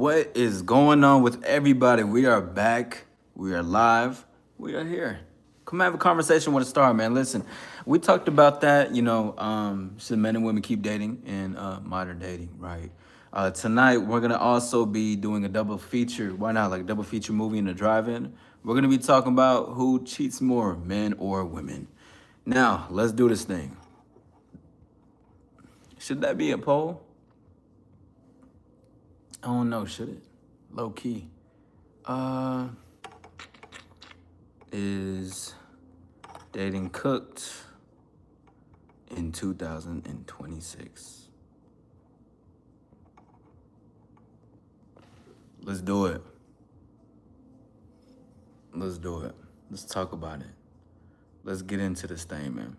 What is going on with everybody? We are back. We are live. We are here. Come have a conversation with a star, man. Listen, we talked about that. Should men and women keep dating in modern dating, right? Tonight we're gonna also be doing a double feature. Why not? Like a double feature movie in the drive-in. We're gonna be talking about who cheats more, men or women. Now let's do this thing. Should that be a poll? I don't know. Should it? Low key. Uh, is dating cooked in 2026? Let's do it. Let's do it. Let's talk about it. Let's get into this thing, man.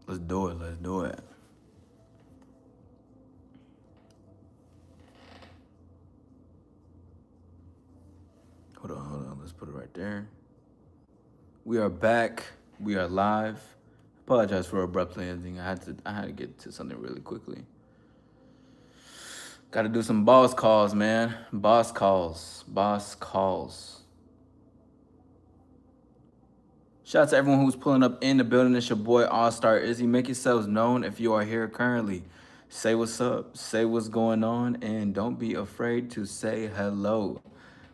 Let's do it. Let's do it. Hold on. Let's put it right there. We are back. We are live. Apologize for abruptly ending. I had to get to something really quickly. Got to do some boss calls, man. Boss calls. Shout out to everyone who's pulling up in the building. It's your boy All-Star Izzy. Make yourselves known if you are here currently. Say what's up, say what's going on, and don't be afraid to say hello.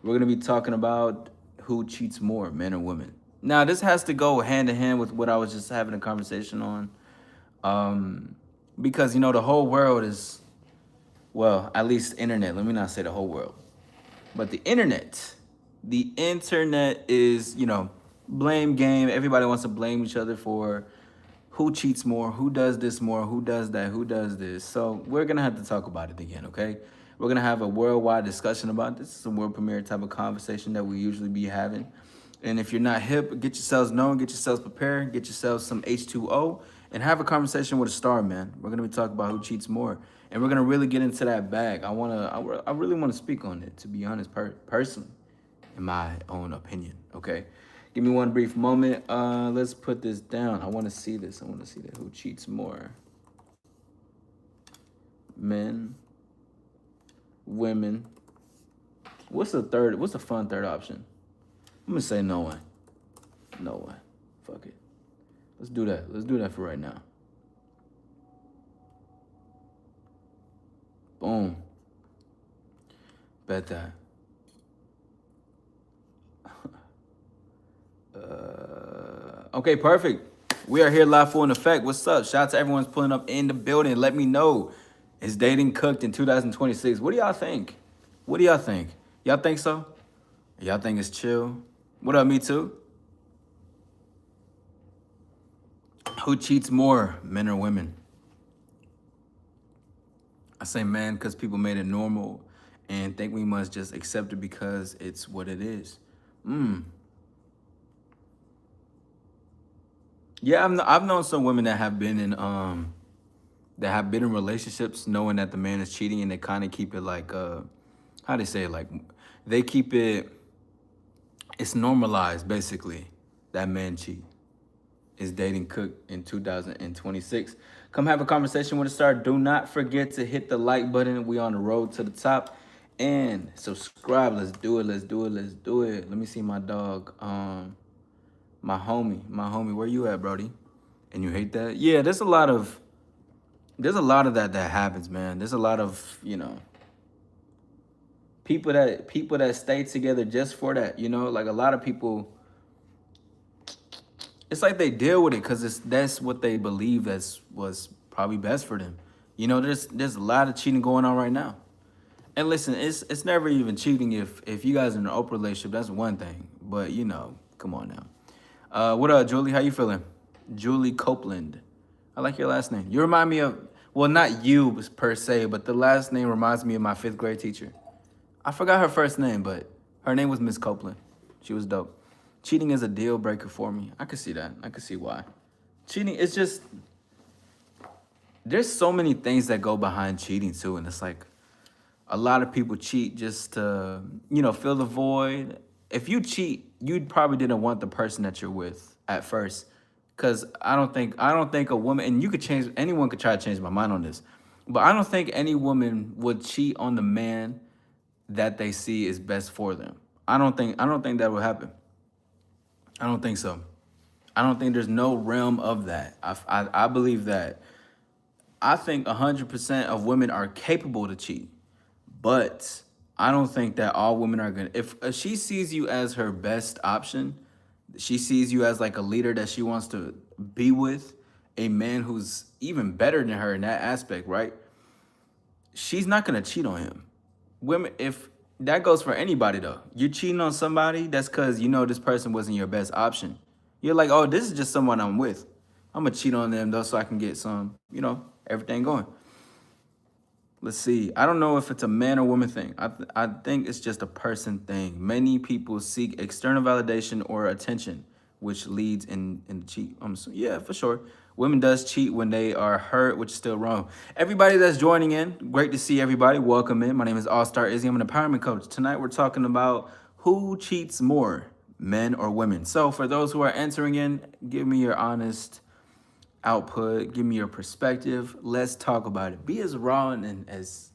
We're going to be talking about who cheats more, men or women. Now, this has to go hand in hand with what I was just having a conversation on. Because, the whole world is, well, at least internet. Let me not say the whole world. But the internet is, blame game. Everybody wants to blame each other for who cheats more, who does this more, who does that, who does this. So we're going to have to talk about it again, okay? We're going to have a worldwide discussion about this. It's a world premiere type of conversation that we usually be having. And if you're not hip, get yourselves known, get yourselves prepared, get yourselves some H2O, and have a conversation with a star, man. We're going to be talking about who cheats more. And we're going to really get into that bag. I really want to speak on it, to be honest, personally, in my own opinion, okay? Give me one brief moment. Let's put this down. I want to see this. I want to see that. Who cheats more? Men, women. What's the fun third option? I'm going to say no one. No one. Fuck it. Let's do that. Let's do that for right now. Boom. Bet that. Okay, perfect. We are here live full in effect. What's up? Shout out to everyone's pulling up in the building. Let me know. Is dating cooked in 2026? What do y'all think? What do y'all think? Y'all think so? Y'all think it's chill? What up, me too? Who cheats more, men or women? I say men because people made it normal and think we must just accept it because it's what it is. Yeah, I've known some women that have been in relationships knowing that the man is cheating, and they kind of keep it like how they say it, like they keep it's normalized basically that men cheat. Is dating cooked in 2026? Come have a conversation with a star. Do not forget to hit the like button. We on the road to the top. And subscribe. Let's do it. Let's do it. Let's do it. Let me see my dog. My homie, where you at, Brody? And you hate that? Yeah, there's a lot of that happens, man. There's a lot of, people that stay together just for that, like a lot of people, it's like they deal with it because that's what they believe was probably best for them. There's a lot of cheating going on right now. And listen, it's never even cheating if you guys are in an open relationship. That's one thing, but come on now. What up, Julie? How you feeling? Julie Copeland. I like your last name. You remind me of, well, not you per se, but the last name reminds me of my 5th grade teacher. I forgot her first name, but her name was Miss Copeland. She was dope. Cheating is a deal breaker for me. I can see that. I can see why. Cheating, it's just, there's so many things that go behind cheating too, and it's like, a lot of people cheat just to, fill the void. If you cheat, you probably didn't want the person that you're with at first Because I don't think a woman, and you could change, anyone could try to change my mind on this, but I don't think any woman would cheat on the man that they see is best for them. I don't think that would happen. I don't think so. I don't think there's no realm of that. I believe that. I think 100% of women are capable to cheat, but I don't think that all women are gonna. If she sees you as her best option, she sees you as like a leader that she wants to be with, a man who's even better than her in that aspect, right? She's not gonna cheat on him. Women, if that goes for anybody though, you're cheating on somebody, that's because you know this person wasn't your best option. You're like, oh, this is just someone I'm with. I'm gonna cheat on them though, so I can get some, everything going. Let's see. I don't know if it's a man or woman thing. I think it's just a person thing. Many people seek external validation or attention, which leads in cheat. Yeah, for sure. Women does cheat when they are hurt, which is still wrong. Everybody that's joining in, great to see everybody. Welcome in. My name is All Star Izzy. I'm an empowerment coach. Tonight we're talking about who cheats more, men or women. So for those who are entering in, give me your honest output, give me your perspective. Let's talk about it. Be as raw and as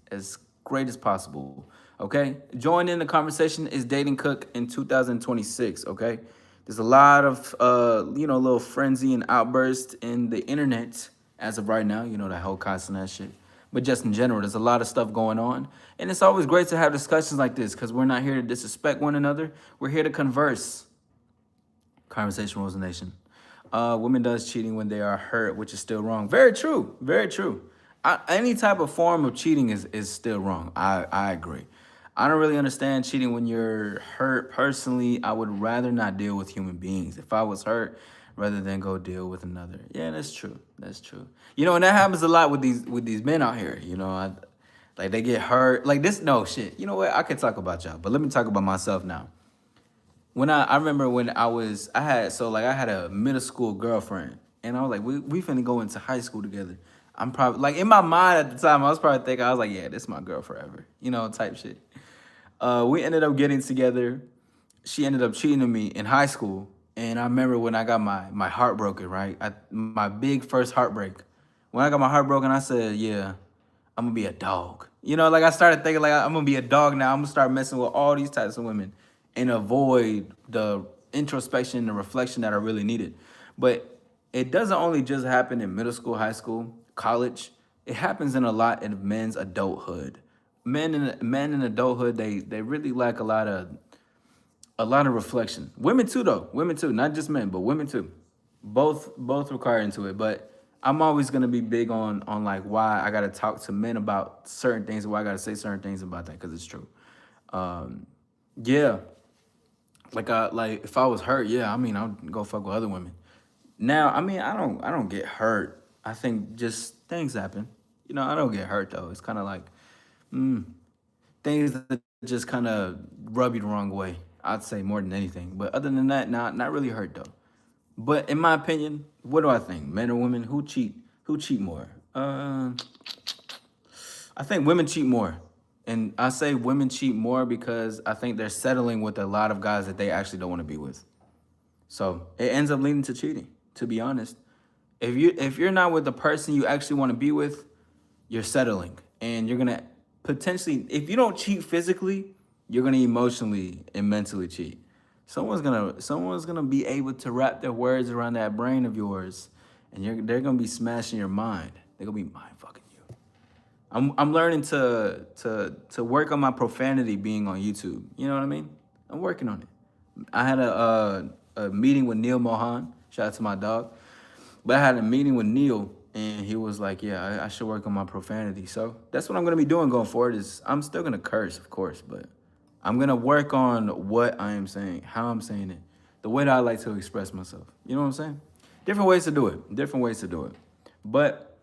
great as possible. Okay? Join in the conversation. Is dating cook in 2026? Okay? There's a lot of little frenzy and outburst in the internet as of right now, that whole constant that shit. But just in general, there's a lot of stuff going on. And it's always great to have discussions like this because we're not here to disrespect one another. We're here to converse. Conversation rules the nation. Women does cheating when they are hurt, which is still wrong. Very true. Very true. Any type of form of cheating is still wrong. I agree. I don't really understand cheating when you're hurt. Personally, I would rather not deal with human beings. If I was hurt, rather than go deal with another. Yeah, that's true. That's true. And that happens a lot with these men out here. Like they get hurt. Like this, no shit. You know what? I could talk about y'all, but let me talk about myself now. When I remember when I had a middle school girlfriend, and I was like, we finna go into high school together. I'm probably like in my mind at the time, I was probably thinking, I was like, yeah, this is my girl forever, type shit. We ended up getting together. She ended up cheating on me in high school, and I remember when I got my heart broken, right? My big first heartbreak. When I got my heart broken, I said, yeah, I'm gonna be a dog. Like I started thinking like I'm gonna be a dog now. I'm gonna start messing with all these types of women and avoid the introspection and the reflection that I really needed. But it doesn't only just happen in middle school, high school, college. It happens in a lot in men's adulthood. Men in adulthood, they really lack a lot of reflection. Women too, though. Women too, not just men, but women too. Both require into it. But I'm always gonna be big on like why I gotta talk to men about certain things, why I gotta say certain things about that, because it's true. Yeah. Like if I was hurt, yeah, I'd go fuck with other women. Now, I don't get hurt. I think just things happen. I don't get hurt though. It's kind of like things that just kind of rub you the wrong way. I'd say more than anything. But other than that, not really hurt though. But in my opinion, what do I think? Men or women? Who cheat? Who cheat more? I think women cheat more. And I say women cheat more because I think they're settling with a lot of guys that they actually don't want to be with. So it ends up leading to cheating, to be honest. If you're not with the person you actually want to be with, you're settling. And you're gonna potentially, if you don't cheat physically, you're gonna emotionally and mentally cheat. Someone's gonna be able to wrap their words around that brain of yours, and they're gonna be smashing your mind. They're gonna be mind fucking you. I'm learning to work on my profanity being on YouTube. You know what I mean? I'm working on it. I had a meeting with Neil Mohan. Shout out to my dog. But I had a meeting with Neil, and he was like, "Yeah, I should work on my profanity." So that's what I'm gonna be doing going forward. Is I'm still gonna curse, of course, but I'm gonna work on what I am saying, how I'm saying it, the way that I like to express myself. You know what I'm saying? Different ways to do it. Different ways to do it. But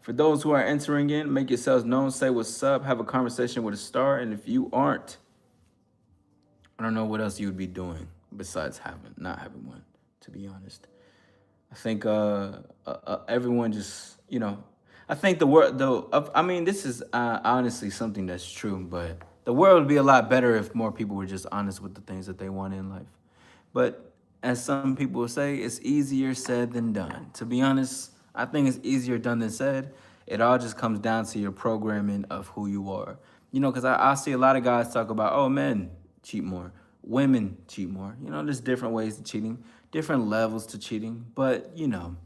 for those who are entering in, make yourselves known, say what's up, have a conversation with a star. And if you aren't, I don't know what else you would be doing besides not having one, to be honest. I think everyone just, I think the world, though, this is honestly something that's true, but the world would be a lot better if more people were just honest with the things that they want in life. But as some people say, it's easier said than done. To be honest, I think it's easier done than said. It all just comes down to your programming of who you are. You know, because I see a lot of guys talk about, oh, men cheat more, women cheat more. You know, there's different ways to cheating, different levels to cheating. But, you know,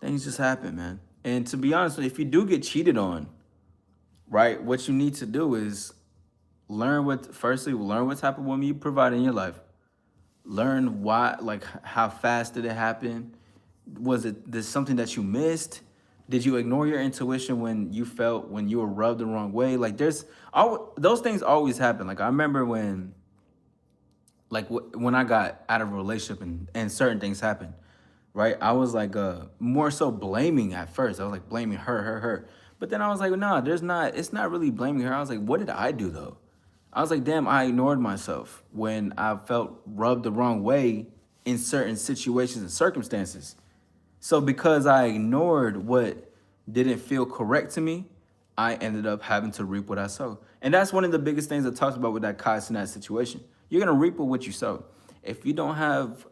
things just happen, man. And to be honest, if you do get cheated on, right, what you need to do is firstly, learn what type of woman you provide in your life. Learn why, like how fast did it happen? Was it this something that you missed? Did you ignore your intuition when you were rubbed the wrong way? Like those things always happen. Like I remember when I got out of a relationship and certain things happened, right? I was like more so blaming at first. I was like blaming her. But then I was like, no, it's not really blaming her. I was like, what did I do though? I was like, damn, I ignored myself when I felt rubbed the wrong way in certain situations and circumstances. So because I ignored what didn't feel correct to me, I ended up having to reap what I sow. And that's one of the biggest things I talked about with that Kai Cenat situation. You're gonna reap what you sow. If you don't have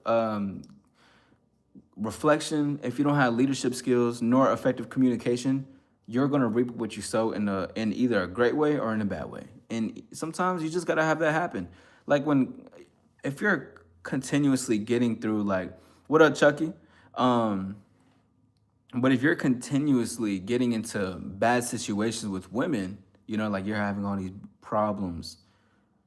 reflection, if you don't have leadership skills nor effective communication, you're gonna reap what you sow in either a great way or in a bad way. And sometimes you just gotta have that happen. Like if you're continuously getting through like, what up, Chucky? But if you're continuously getting into bad situations with women, you know, like you're having all these problems.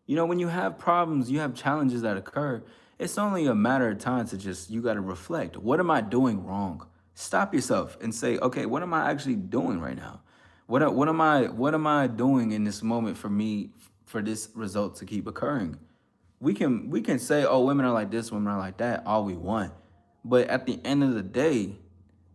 You know, when you have problems, you have challenges that occur. It's only a matter of time to you got to reflect. What am I doing wrong? Stop yourself and say, okay, what am I actually doing right now? What am I doing in this moment for this result to keep occurring? We can say, oh, women are like this, women are like that, all we want. But at the end of the day,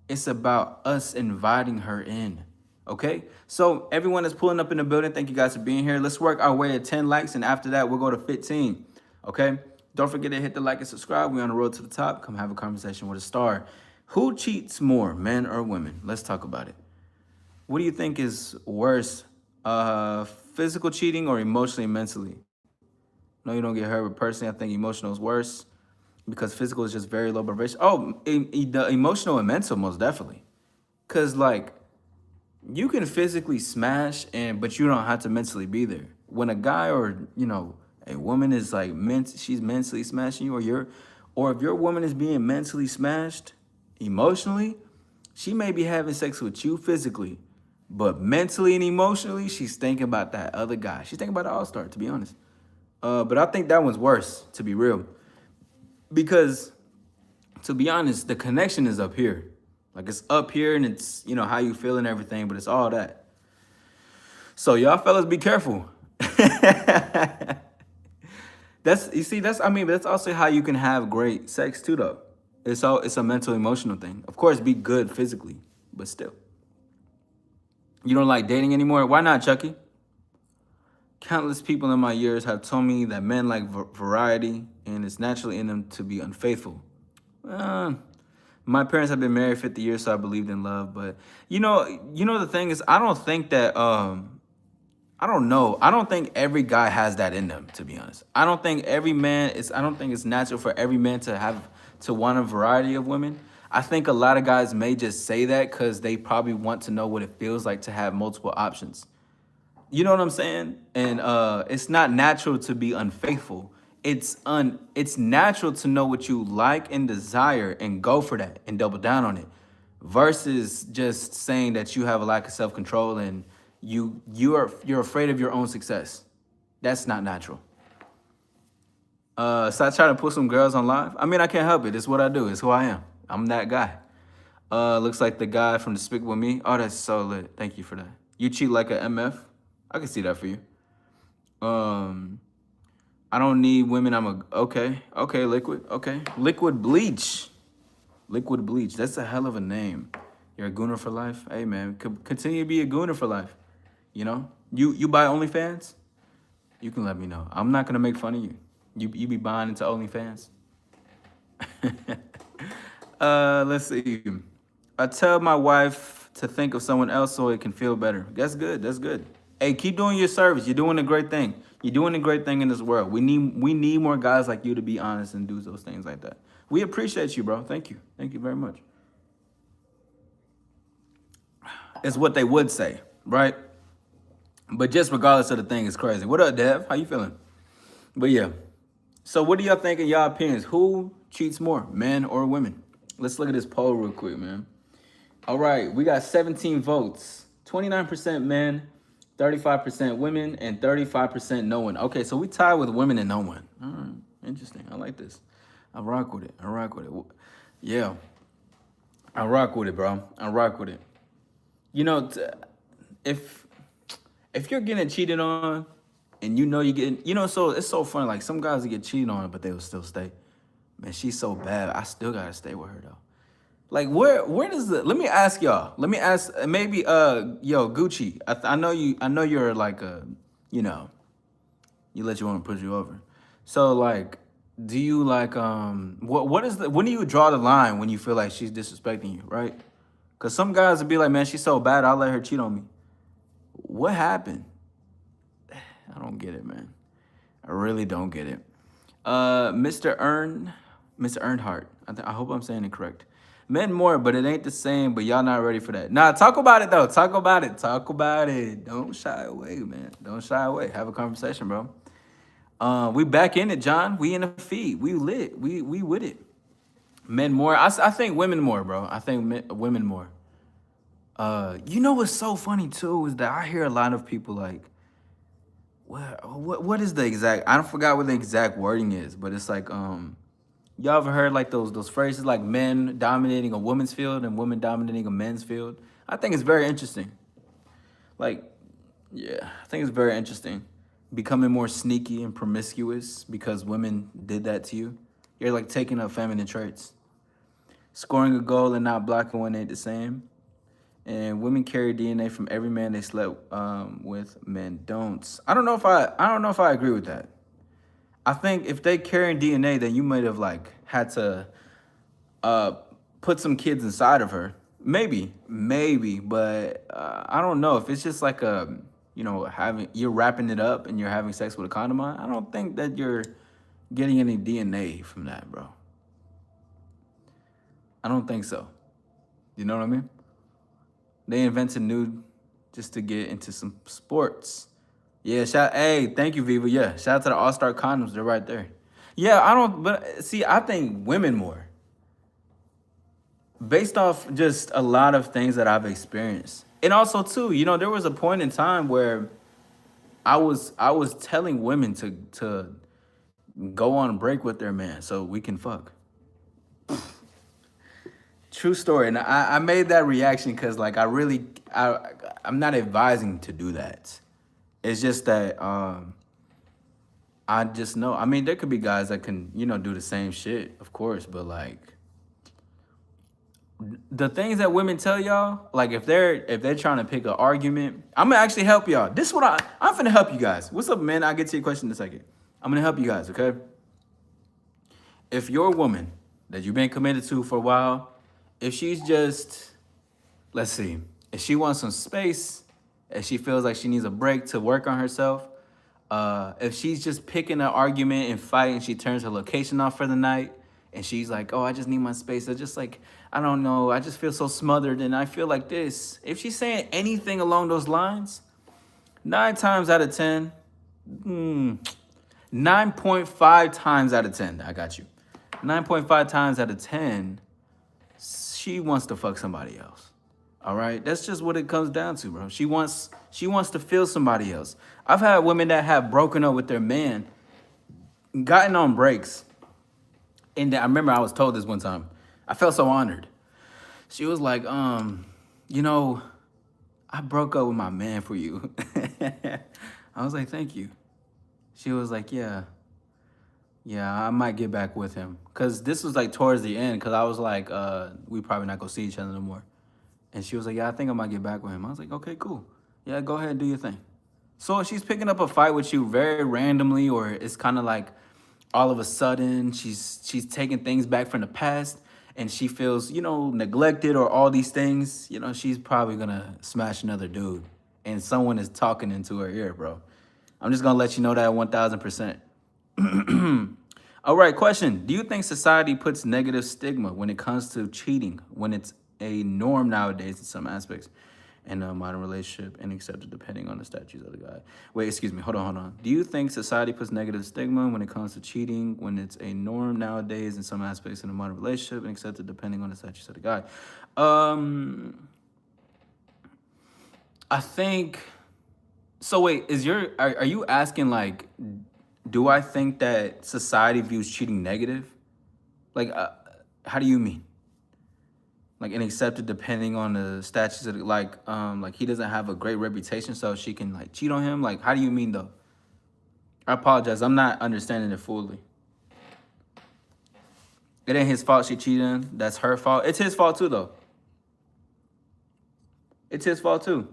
it's about us inviting her in. Okay? So everyone that's pulling up in the building, thank you guys for being here. Let's work our way to 10 likes, and after that, we'll go to 15. Okay? Don't forget to hit the like and subscribe. We're on the road to the top. Come have a conversation with a star. Who cheats more, men or women? Let's talk about it. What do you think is worse, physical cheating or emotionally and mentally? No, you don't get hurt, but personally, I think emotional is worse because physical is just very low vibration. Oh, the emotional and mental, most definitely. Cause like you can physically smash but you don't have to mentally be there. When a guy or a woman is like she's mentally smashing you, or if your woman is being mentally smashed emotionally, she may be having sex with you physically, but mentally and emotionally, she's thinking about that other guy. She's thinking about the all-star, to be honest. But I think that one's worse, to be real. Because, to be honest, the connection is up here. Like, it's up here, and it's, how you feel and everything, but it's all that. So, y'all fellas, be careful. That's also how you can have great sex, too, though. It's a mental, emotional thing. Of course, be good physically, but still. You don't like dating anymore? Why not, Chucky? Countless people in my years have told me that men like variety and it's naturally in them to be unfaithful. My parents have been married 50 years, so I believed in love. But the thing is, I don't think that I don't know. I don't think every guy has that in them, to be honest. I don't think it's natural for every man to want a variety of women. I think a lot of guys may just say that because they probably want to know what it feels like to have multiple options. You know what I'm saying? And it's not natural to be unfaithful. It's natural to know what you like and desire and go for that and double down on it, versus just saying that you have a lack of self-control and you're afraid of your own success. That's not natural. So I try to put some girls on live. I mean, I can't help it. It's what I do. It's who I am. I'm that guy. Looks like the guy from Despicable Me. Oh, that's so lit. Thank you for that. You cheat like a MF. I can see that for you. I don't need women. Okay, Liquid. Okay, Liquid Bleach. Liquid Bleach. That's a hell of a name. You're a gooner for life. Hey man, continue to be a gooner for life. You buy OnlyFans? You can let me know. I'm not gonna make fun of you. You be buying into OnlyFans? Let's see. I tell my wife to think of someone else so it can feel better. That's good. That's good. Hey, keep doing your service. You're doing a great thing. You're doing a great thing in this world. We need more guys like you to be honest and do those things like that. We appreciate you, bro. Thank you. Thank you very much. It's what they would say, right? But just regardless of the thing, it's crazy. What up, Dev? How you feeling? But yeah. So what do y'all think in y'all opinions? Who cheats more, men or women? Let's look at this poll real quick, man. All right, we got 17 votes. 29% men, 35% women, and 35% no one. Okay, so we tied with women and no one. All right, interesting. I like this. I rock with it. I rock with it. Yeah, I rock with it, bro. I rock with it. You know, if if you're getting cheated on and you know you're getting, so it's so funny. Like some guys that get cheated on, but they will still stay. Man, she's so bad. I still gotta stay with her though. Like where does the? Let me ask y'all. Let me ask maybe yo Gucci. I know you're like you know you let your woman push you over. So like, do you like what is the when do you draw the line when you feel like she's disrespecting you, right? Cause some guys would be like, man, she's so bad, I'll let her cheat on me. What happened? I don't get it, man. I really don't get it. Mr. Earnhardt. I hope I'm saying it correct. Men more, but it ain't the same. But y'all not ready for that. Nah, talk about it though. Talk about it. Talk about it. Don't shy away, man. Don't shy away. Have a conversation, bro. We back in it, John. We in the feed. We lit. We with it. Men more. I think women more, bro. I think women more. You know what's so funny too is that I hear a lot of people like, what is the exact? I don't forgot what the exact wording is, but it's like y'all ever heard like those phrases like men dominating a woman's field and women dominating a men's field? I think it's very interesting. Like, yeah, I think it's very interesting. Becoming more sneaky and promiscuous because women did that to you. You're like taking up feminine traits. Scoring a goal and not blocking when ain't the same. And women carry DNA from every man they slept with. Men don't. I don't know if I agree with that. I think if they carrying DNA, then you might have like had to put some kids inside of her. Maybe, but I don't know if it's just like you're wrapping it up and you're having sex with a condom on. I don't think that you're getting any DNA from that, bro. I don't think so. You know what I mean? They invented nude just to get into some sports. Yeah, hey, thank you, Viva. Yeah, shout out to the All-Star condoms. They're right there. Yeah, but see, I think women more. Based off just a lot of things that I've experienced. And also, too, there was a point in time where I was telling women to go on break with their man so we can fuck. True story. And I made that reaction because, like, I'm not advising to do that. It's just that I just know. I mean, there could be guys that can, do the same shit, of course. But, like, the things that women tell y'all, like, if they're trying to pick an argument, I'm going to actually help y'all. This is what I'm finna help you guys. What's up, man? I'll get to your question in a second. I'm going to help you guys, okay? If you're a woman that you've been committed to for a while, if she's just, let's see, if she wants some space, if she feels like she needs a break to work on herself, if she's just picking an argument and fighting, she turns her location off for the night, and she's like, oh, I just need my space. I just like, I don't know, I just feel so smothered, and I feel like this. If she's saying anything along those lines, 9 times out of 10, 9.5 times out of 10, I got you. 9.5 times out of 10, she wants to fuck somebody else. All right, that's just what it comes down to, bro. She wants to feel somebody else. I've had women that have broken up with their man, gotten on breaks, and I remember I was told this one time. I felt so honored. She was like, I broke up with my man for you. I was like, thank you. She was like, yeah, I might get back with him. Because this was like towards the end, because I was like, we probably not going to see each other no more. And she was like, yeah, I think I might get back with him. I was like, okay, cool. Yeah, go ahead and do your thing. So she's picking up a fight with you very randomly, or it's kind of like all of a sudden she's taking things back from the past and she feels, neglected or all these things, she's probably going to smash another dude. and someone is talking into her ear, bro. I'm just gonna let you know that 1000%. All right, question. Do you think society puts negative stigma when it comes to cheating, when it's a norm nowadays in some aspects in a modern relationship and accepted depending on the statutes of the guy? Wait, excuse me. Hold on. Do you think society puts negative stigma when it comes to cheating, when it's a norm nowadays in some aspects in a modern relationship and accepted depending on the statutes of the guy? I think so. Wait, are you asking like, do I think that society views cheating negative? Like, how do you mean? Like, and accepted depending on the statutes of like he doesn't have a great reputation, so she can like cheat on him. Like, how do you mean though? I apologize, I'm not understanding it fully. It ain't his fault she cheating. That's her fault. It's his fault too, though. It's his fault too.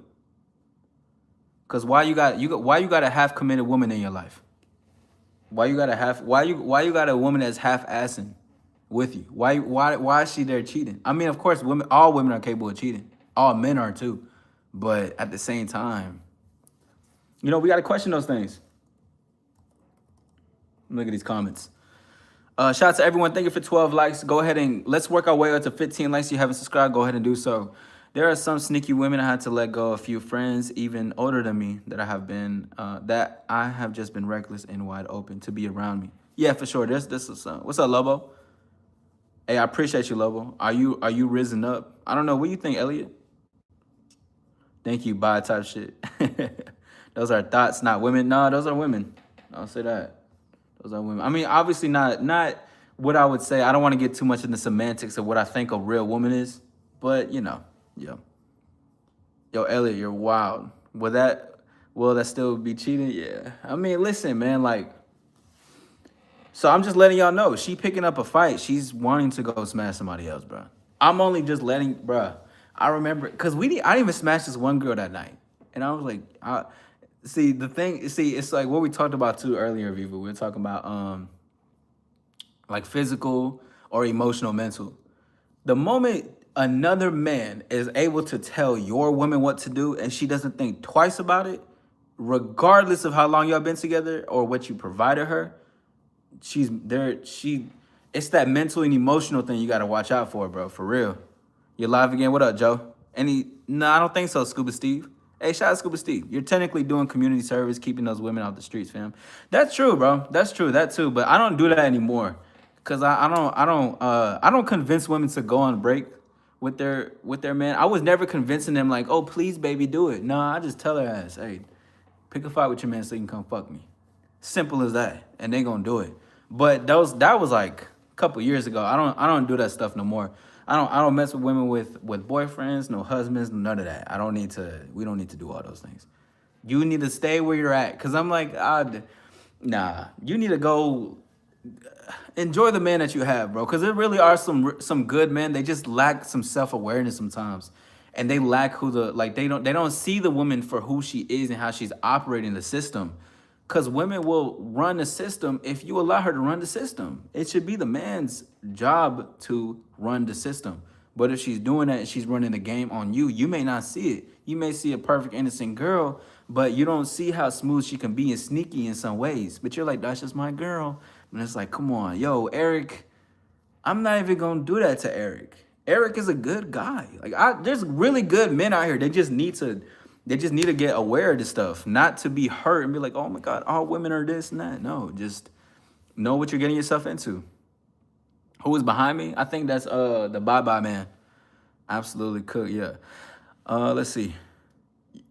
Cause why you got a half committed woman in your life? Why you got a woman that's half assing with you? Why is she there cheating? I mean, of course, all women are capable of cheating. All men are too. But at the same time, we got to question those things. Look at these comments. Shout out to everyone. Thank you for 12 likes. Go ahead and let's work our way up to 15 likes. If you haven't subscribed, go ahead and do so. There are some sneaky women. I had to let go. A few friends, even older than me, that I have just been reckless and wide open to be around me. Yeah, for sure. This is what's up, Lobo? Hey, I appreciate you, Lobo. Are you risen up? I don't know. What do you think, Elliot? Thank you, bye type shit. Those are thoughts, not women. No, those are women. Don't say that. Those are women. I mean, obviously not what I would say. I don't want to get too much in the semantics of what I think a real woman is, but yeah. Yo, Elliot, you're wild. Will that still be cheating? Yeah. I mean, listen, man, like, so I'm just letting y'all know, she picking up a fight. She's wanting to go smash somebody else, bro. I'm only just letting, bro. I remember, because I didn't even smash this one girl that night. And I was like, it's like what we talked about too earlier, Viva. We were talking about like physical or emotional, mental. The moment another man is able to tell your woman what to do and she doesn't think twice about it, regardless of how long y'all been together or what you provided her, she's there. It's that mental and emotional thing you got to watch out for, bro. For real. You're live again. What up, Joe? No, I don't think so, Scuba Steve. Hey, shout out Scuba Steve. You're technically doing community service, keeping those women out the streets, fam. That's true, bro. That's true. That too. But I don't do that anymore, cause I don't convince women to go on break with their man. I was never convincing them like, oh, please, baby, do it. No, I just tell her ass, hey, pick a fight with your man so you can come fuck me. Simple as that, and they gonna do it. But that was like a couple years ago. I don't do that stuff no more. I don't mess with women with boyfriends, no husbands, none of that. We don't need to do all those things. You need to stay where you're at. Cause I'm like, nah, you need to go enjoy the man that you have, bro. Cause there really are some good men. They just lack some self-awareness sometimes. And they lack they don't see the woman for who she is and how she's operating the system. Because women will run the system if you allow her to run the system. It should be the man's job to run the system. But if she's doing that and she's running the game on you, you may not see it. You may see a perfect, innocent girl, but you don't see how smooth she can be and sneaky in some ways. But you're like, that's just my girl. And it's like, come on, yo, Eric, I'm not even going to do that to Eric. Eric is a good guy. Like, there's really good men out here. They just need to get aware of this stuff, not to be hurt and be like, oh my God, all women are this and that. No, just know what you're getting yourself into. Who is behind me? I think that's the Bye-Bye Man. Absolutely cook, yeah. Let's see.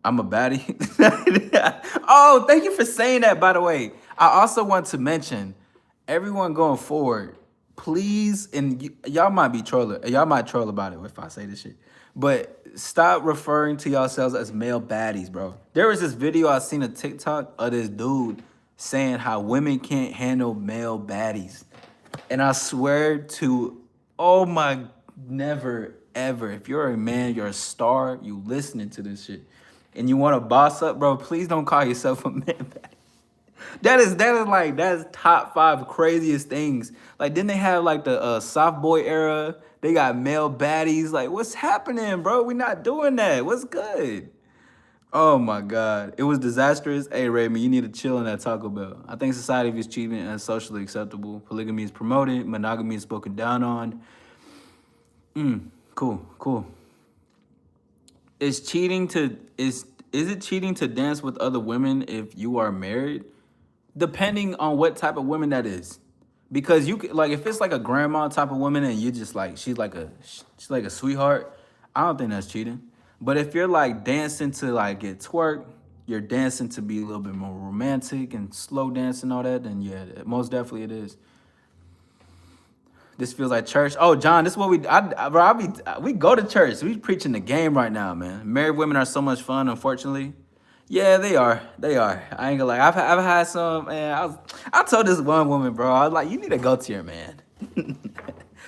I'm a baddie. Oh, thank you for saying that, by the way. I also want to mention, everyone going forward, please, and y'all might be trolling. Y'all might troll about it if I say this shit. But stop referring to yourselves as male baddies, bro. There was this video I seen a TikTok of this dude saying how women can't handle male baddies. And I swear to, oh my, never, ever. If you're a man, you're a star, you listening to this shit, and you want to boss up, bro, please don't call yourself a man baddie. That is top 5 craziest things. Like, didn't they have like the soft boy era? They got male baddies. Like, what's happening, bro? We not doing that. What's good? Oh my God. It was disastrous. Hey, Raymond, you need to chill in that Taco Bell. I think society views cheating as socially acceptable. Polygamy is promoted, monogamy is spoken down on. Cool, cool. Is it cheating to dance with other women if you are married? Depending on what type of woman that is. Because you could, like, if it's like a grandma type of woman and you just like she's like a sweetheart, I don't think that's cheating. But if you're like dancing to like get twerk, you're dancing to be a little bit more romantic and slow dance and all that, then yeah, most definitely it is. This feels like church. Oh, John, this is what bro, we go to church. We preaching the game right now, man. Married women are so much fun, unfortunately. Yeah, they are. They are. I ain't gonna lie. I've had some, man. I told this one woman, bro, I was like, you need to go to your man.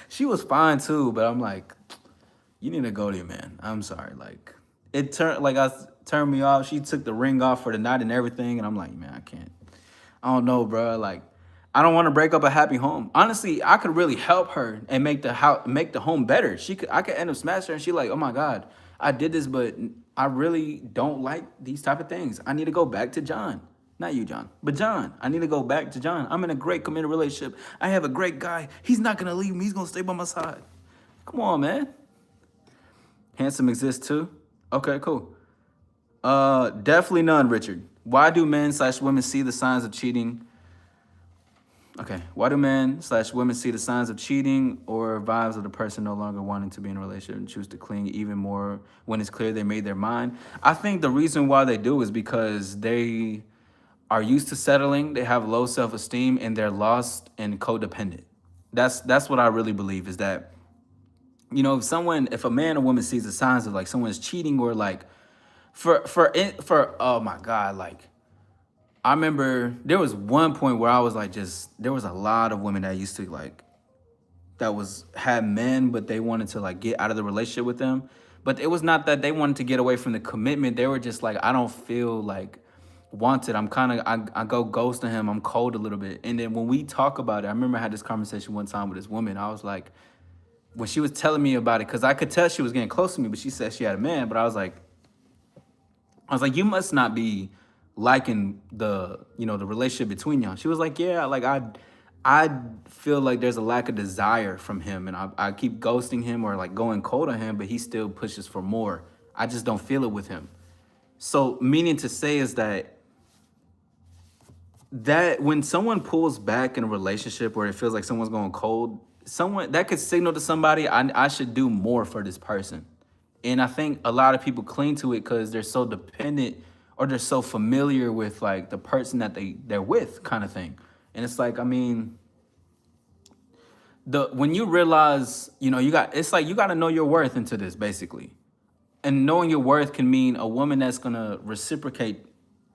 She was fine too, but I'm like, you need to go to your man. I'm sorry. Like, turned me off. She took the ring off for the night and everything, and I'm like, man, I can't. I don't know, bro. Like, I don't want to break up a happy home. Honestly, I could really help her and make the home better. I could end up smashing her, and she like, oh my God, I did this, but I really don't like these type of things. I need to go back to John. Not you, John, but John. I need to go back to John. I'm in a great committed relationship. I have a great guy. He's not gonna leave me. He's gonna stay by my side. Come on, man. Handsome exists too. Okay, cool. Definitely none, Richard. Why do men/women see the signs of cheating? Okay, why do men/women see the signs of cheating or vibes of the person no longer wanting to be in a relationship and choose to cling even more when it's clear they made their mind? I think the reason why they do is because they are used to settling, they have low self-esteem, and they're lost and codependent. That's what I really believe is that, if a man or woman sees the signs of like someone's cheating or like for oh my God, like I remember there was one point where I was like, there was a lot of women that used to like, had men, but they wanted to like get out of the relationship with them. But it was not that they wanted to get away from the commitment. They were just like, I don't feel like wanted. I go ghost to him. I'm cold a little bit. And then when we talk about it, I remember I had this conversation one time with this woman. I was like, when she was telling me about it, because I could tell she was getting close to me, but she said she had a man. But I was like, you must not be liking the relationship between y'all. She was like, yeah, like I feel like there's a lack of desire from him, and I keep ghosting him or like going cold on him, but he still pushes for more. I just don't feel it with him. So meaning to say is that when someone pulls back in a relationship where it feels like someone's going cold, someone that could signal to somebody, I should do more for this person. And I think a lot of people cling to it because they're so dependent or they're so familiar with like the person that they're with, kind of thing. And it's like, I mean, when you realize, it's like you got to know your worth into this basically. And knowing your worth can mean a woman that's gonna reciprocate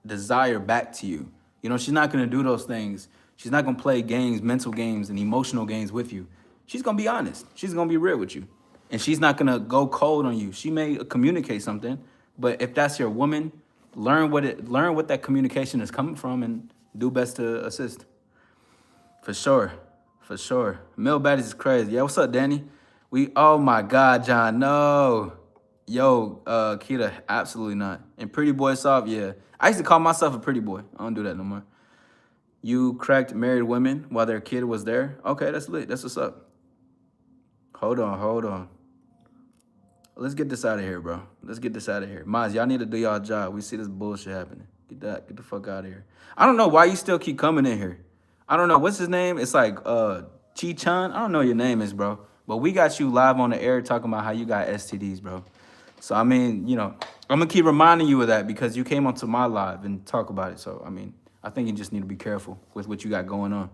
desire back to you. She's not gonna do those things. She's not gonna play games, mental games, and emotional games with you. She's gonna be honest. She's gonna be real with you, and she's not gonna go cold on you. She may communicate something, but if that's your woman, learn what that communication is coming from, and do best to assist. For sure, for sure. Male baddies is crazy. Yeah, what's up, Danny? Oh my God, John, no. Yo, Kita, absolutely not. And pretty boy soft, yeah. I used to call myself a pretty boy. I don't do that no more. You cracked married women while their kid was there? Okay, that's lit. That's what's up. Hold on. Let's get this out of here, bro. Let's get this out of here. Maz, y'all need to do y'all job. We see this bullshit happening. Get the fuck out of here. I don't know why you still keep coming in here. I don't know. What's his name? It's like Chi-Chan. I don't know what your name is, bro. But we got you live on the air talking about how you got STDs, bro. So, I mean, I'm going to keep reminding you of that because you came onto my live and talk about it. So, I mean, I think you just need to be careful with what you got going on.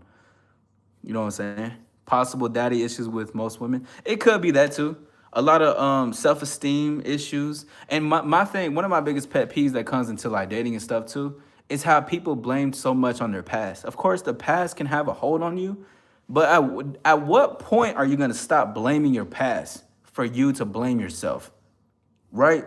You know what I'm saying? Possible daddy issues with most women. It could be that too. A lot of self-esteem issues. And my thing, one of my biggest pet peeves that comes into like dating and stuff too, is how people blame so much on their past. Of course, the past can have a hold on you, but at what point are you going to stop blaming your past for you to blame yourself? Right?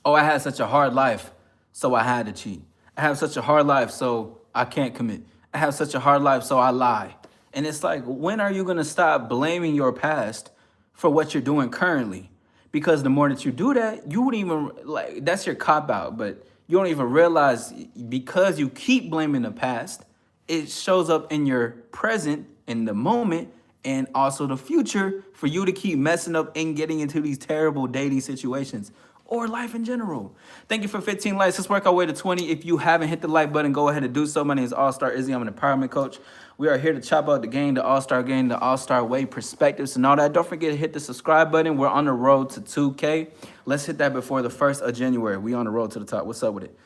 Oh, I had such a hard life, so I had to cheat. I have such a hard life, so I can't commit. I have such a hard life, so I lie. And it's like, when are you going to stop blaming your past for what you're doing currently? Because the more that you do that, you wouldn't even like that's your cop out, but you don't even realize because you keep blaming the past, it shows up in your present, in the moment, and also the future for you to keep messing up and getting into these terrible dating situations or life in general. Thank you for 15 likes. Let's work our way to 20. If you haven't hit the like button, go ahead and do so. My name is All Star Izzy. I'm an empowerment coach. We are here to chop out the game, the All-Star game, the All-Star way, perspectives, and all that. Don't forget to hit the subscribe button. We're on the road to 2K. Let's hit that before the 1st of January. We on the road to the top. What's up with it?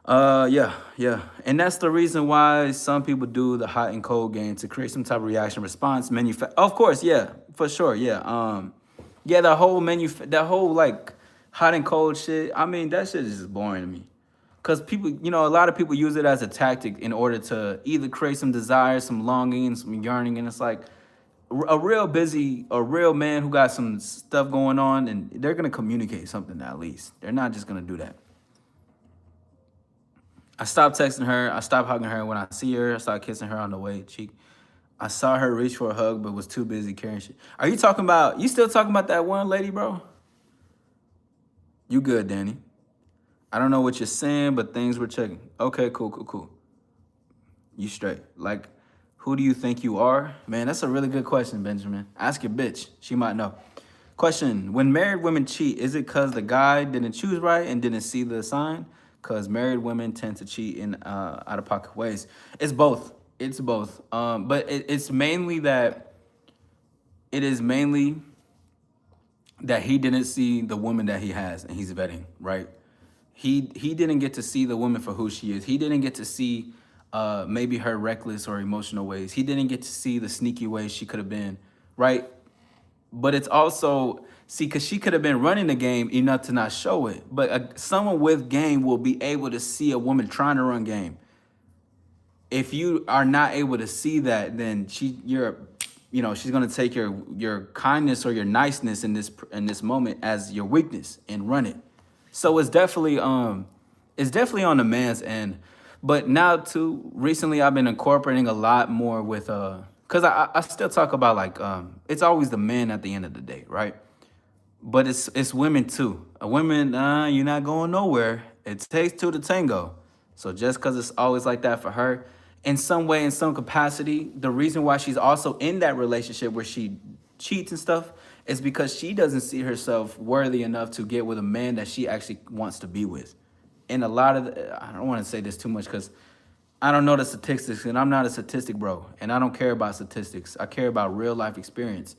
Yeah. And that's the reason why some people do the hot and cold game to create some type of reaction response. Of course, yeah, for sure, yeah. Yeah, the whole that whole like hot and cold shit. I mean, that shit is just boring to me. Because people, a lot of people use it as a tactic in order to either create some desire, some longing, some yearning. And it's like a real man who got some stuff going on, and they're going to communicate something at least. They're not just going to do that. I stopped texting her. I stopped hugging her when I see her. I started kissing her on the way cheek. I saw her reach for a hug, but was too busy carrying shit. You still talking about that one lady, bro? You good, Danny? I don't know what you're saying, but things were checking. Okay, cool. You straight. Like, who do you think you are? Man, that's a really good question, Benjamin. Ask your bitch. She might know. Question, when married women cheat, is it because the guy didn't choose right and didn't see the sign? Because married women tend to cheat in out-of-pocket ways. It's both. But it's mainly that he didn't see the woman that he has and he's vetting, right? He didn't get to see the woman for who she is. He didn't get to see maybe her reckless or emotional ways. He didn't get to see the sneaky ways she could have been, right? But it's also, because she could have been running the game enough to not show it. But someone with game will be able to see a woman trying to run game. If you are not able to see that, then she's gonna take your kindness or your niceness in this moment as your weakness and run it. So it's definitely on the man's end. But now too, recently I've been incorporating a lot more with because I still talk about like it's always the man at the end of the day, right? But it's women too. Women, you're not going nowhere. It takes two to tango. So just because it's always like that for her, in some way, in some capacity, the reason why she's also in that relationship where she cheats and stuff is because she doesn't see herself worthy enough to get with a man that she actually wants to be with. And a lot of, I don't want to say this too much because I don't know the statistics and I'm not a statistic bro. And I don't care about statistics. I care about real life experience.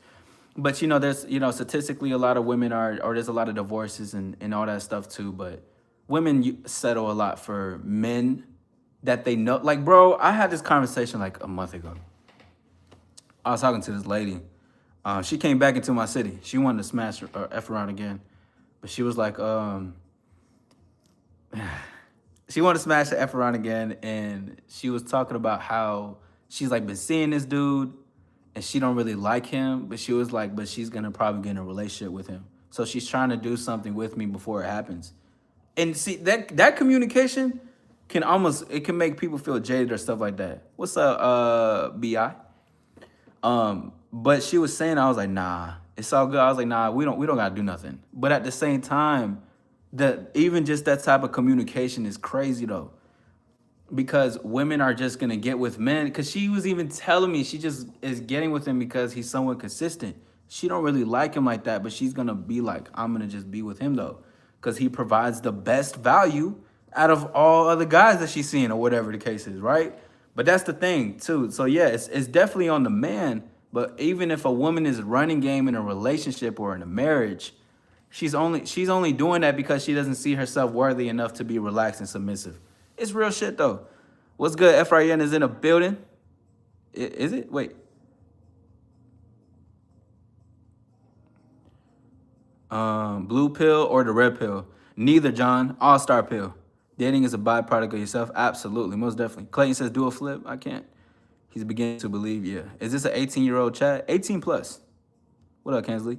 But, there's, statistically a lot of women or there's a lot of divorces and all that stuff too. But women settle a lot for men that they know. Like, bro, I had this conversation like a month ago. I was talking to this lady. She came back into my city. She wanted to smash or F around again. But she was like, she wanted to smash the F around again. And she was talking about how she's like been seeing this dude and she don't really like him. But she was like, but she's going to probably get in a relationship with him. So she's trying to do something with me before it happens. And see, that communication it can make people feel jaded or stuff like that. What's up, B.I.? But she was saying, I was like, nah, it's all good. I was like, nah, we don't gotta do nothing. But at the same time, even just that type of communication is crazy though. Because women are just gonna get with men. Because she was even telling me she just is getting with him because he's somewhat consistent. She don't really like him like that, but she's gonna be like, I'm gonna just be with him though. Because he provides the best value out of all other guys that she's seeing or whatever the case is, right? But that's the thing too. So yeah, it's definitely on the man. But even if a woman is running game in a relationship or in a marriage, she's only doing that because she doesn't see herself worthy enough to be relaxed and submissive. It's real shit though. What's good? FRN is in a building. Is it? Wait. Blue pill or the red pill? Neither, John. All-star pill. Dating is a byproduct of yourself. Absolutely, most definitely. Clayton says do a flip. I can't. He's beginning to believe, yeah. Is this an 18-year-old chat? 18 plus. What up, Kensley?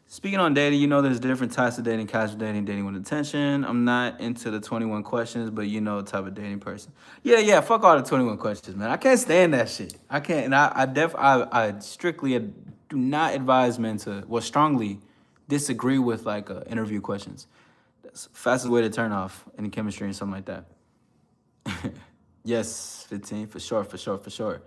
Speaking on dating, there's different types of dating: casual dating, dating with intention. I'm not into the 21 questions, but type of dating person. Yeah, fuck all the 21 questions, man. I can't stand that shit. I can't, and I strictly do not advise men to, well, strongly disagree with like interview questions. That's the fastest way to turn off any chemistry and something like that. Yes, 15 for sure, for sure, for sure.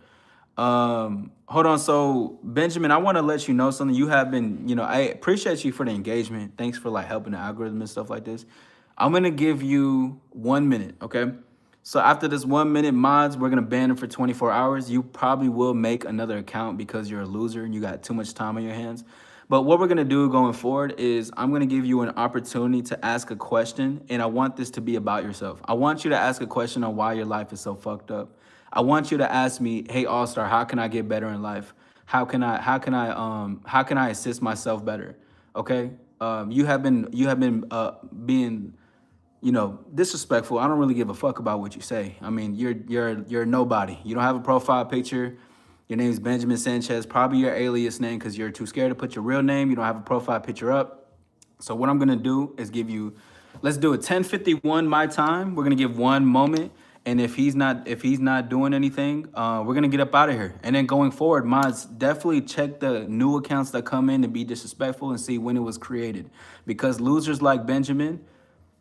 Hold on. So Benjamin, I want to let you know something. You have been, I appreciate you for the engagement. Thanks for like helping the algorithm and stuff like this. I'm gonna give you 1 minute, okay? So after this 1 minute mods, we're gonna ban them for 24 hours. You probably will make another account because you're a loser and you got too much time on your hands. But what we're gonna do going forward is I'm gonna give you an opportunity to ask a question, and I want this to be about yourself. I want you to ask a question on why your life is so fucked up. I want you to ask me, hey All Star, how can I get better in life? How can I assist myself better? Okay. You have been being disrespectful. I don't really give a fuck about what you say. I mean, you're nobody. You don't have a profile picture. Your name is Benjamin Sanchez, probably your alias name because you're too scared to put your real name. You don't have a profile picture up. So what I'm gonna do is let's do it 10:51 my time. We're gonna give 1 moment. And if he's not doing anything, we're gonna get up out of here. And then going forward, mods, definitely check the new accounts that come in to be disrespectful and see when it was created. Because losers like Benjamin,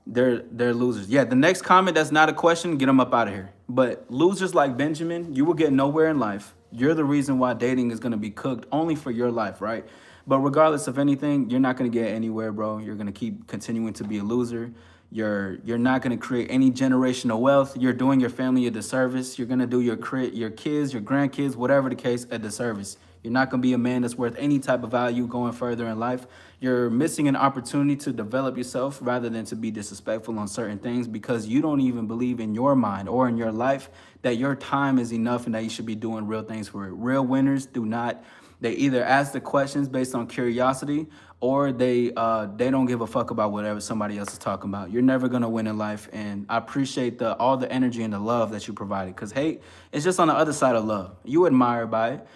they're losers. Yeah, the next comment that's not a question, get them up out of here. But losers like Benjamin, you will get nowhere in life. You're the reason why dating is gonna be cooked only for your life, right? But regardless of anything, you're not gonna get anywhere, bro. You're gonna keep continuing to be a loser. You're not gonna create any generational wealth. You're doing your family a disservice. You're gonna do your kids, your grandkids, whatever the case, a disservice. You're not gonna be a man that's worth any type of value going further in life. You're missing an opportunity to develop yourself rather than to be disrespectful on certain things because you don't even believe in your mind or in your life that your time is enough and that you should be doing real things for it. Real winners do not. They either ask the questions based on curiosity or they don't give a fuck about whatever somebody else is talking about. You're never gonna win in life, and I appreciate all the energy and the love that you provided. Cause hate is just on the other side of love. You admire by it.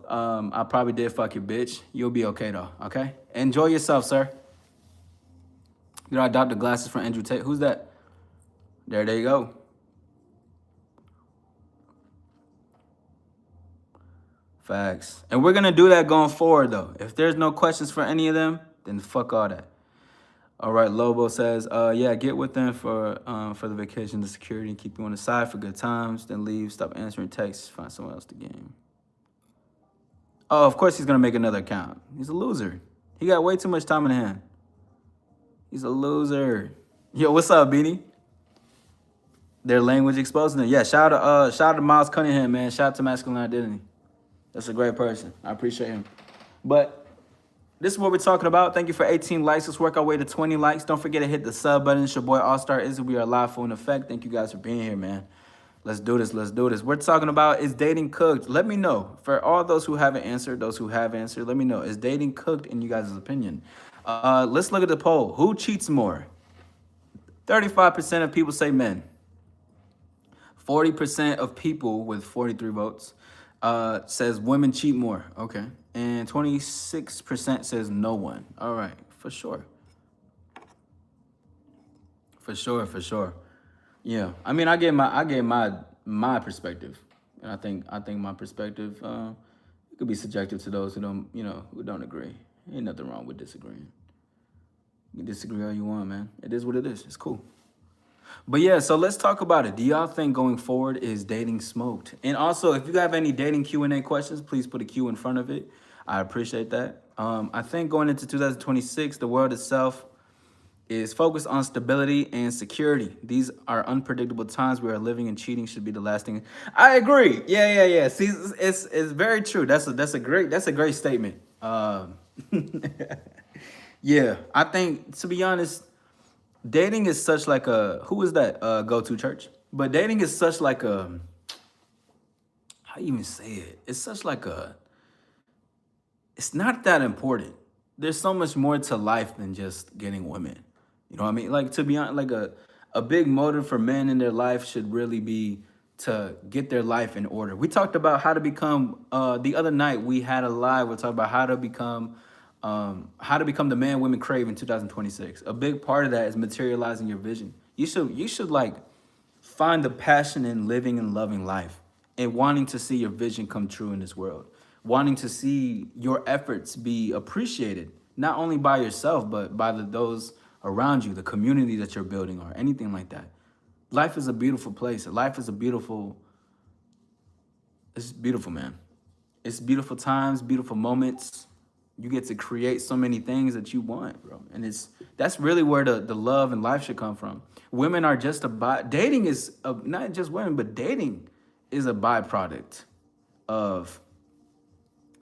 I probably did fuck your bitch. You'll be okay though. Okay. Enjoy yourself, sir. You know, I adopted glasses from Andrew Tate. Who's that? There you go. Facts. And we're going to do that going forward, though. If there's no questions for any of them, then fuck all that. All right, Lobo says, yeah, get with them for the vacation, the security, and keep you on the side for good times. Then leave, stop answering texts, find someone else to game. Oh, of course he's going to make another account. He's a loser. He got way too much time in hand. He's a loser. Yo, what's up, Beanie? Their language exposing them. Yeah, shout out to Miles Cunningham, man. Shout out to Masculine Identity. That's a great person. I appreciate him. But this is what we're talking about. Thank you for 18 likes. Let's work our way to 20 likes. Don't forget to hit the sub button. It's your boy All Star Izzy. We are live full in effect. Thank you guys for being here, man. Let's do this. Let's do this. We're talking about, is dating cooked? Let me know. For all those who haven't answered, those who have answered, let me know. Is dating cooked in you guys' opinion? Let's look at the poll. Who cheats more? 35% of people say men. 40% of people with 43 votes says women cheat more. Okay. And 26% says no one. All right. For sure. For sure. Yeah. I mean, I gave my perspective. And I think my perspective it could be subjective to those who don't agree. Ain't nothing wrong with disagreeing. You can disagree all you want, man. It is what it is. It's cool. But yeah, so let's talk about it. Do y'all think going forward is dating smoked? And also, if you have any dating Q&A questions, please put a Q in front of it. I appreciate that. I think going into 2026, the world itself is focused on stability and security. These are unpredictable times we are living, and cheating should be the last thing. I agree. Yeah. See, it's very true. That's a great statement. Yeah, I think, to be honest, dating is such like a, who is that go-to church? But dating is such like a, how do you even say it? It's such like a, it's not that important. There's so much more to life than just getting women. You know what I mean? Like, to be honest, like a big motive for men in their life should really be to get their life in order. We talked about how to become, the other night we had a live, we're talking about how to become the man women crave in 2026. A big part of that is materializing your vision. You should like find the passion in living and loving life and wanting to see your vision come true in this world. wanting to see your efforts be appreciated, not only by yourself, but by those around you, the community that you're building or anything like that. Life is a beautiful place. Life is a beautiful, it's beautiful, man. It's beautiful times, beautiful moments. You get to create so many things that you want, bro. And that's really where the love and life should come from. Women are just a dating is not just women, but dating is a byproduct of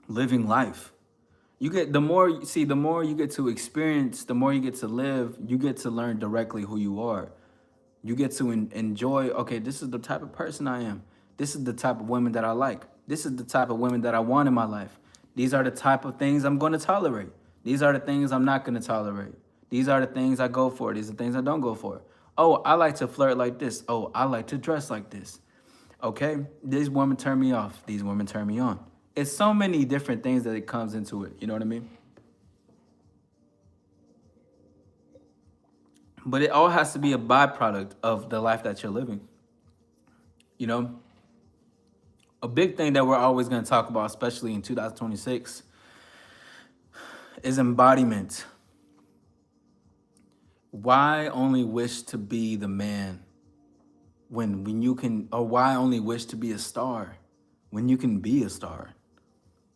living life. You get the more you get to experience, the more you get to live, you get to learn directly who you are. You get to enjoy, okay, this is the type of person I am. This is the type of women that I like. This is the type of women that I want in my life. These are the type of things I'm going to tolerate. These are the things I'm not going to tolerate. These are the things I go for. These are the things I don't go for. Oh, I like to flirt like this. Oh, I like to dress like this. Okay, these women turn me off. These women turn me on. It's so many different things that it comes into it. You know what I mean? But it all has to be a byproduct of the life that you're living. You know, a big thing that we're always going to talk about, especially in 2026, is embodiment. Why only wish to be the man when you can, or why only wish to be a star when you can be a star?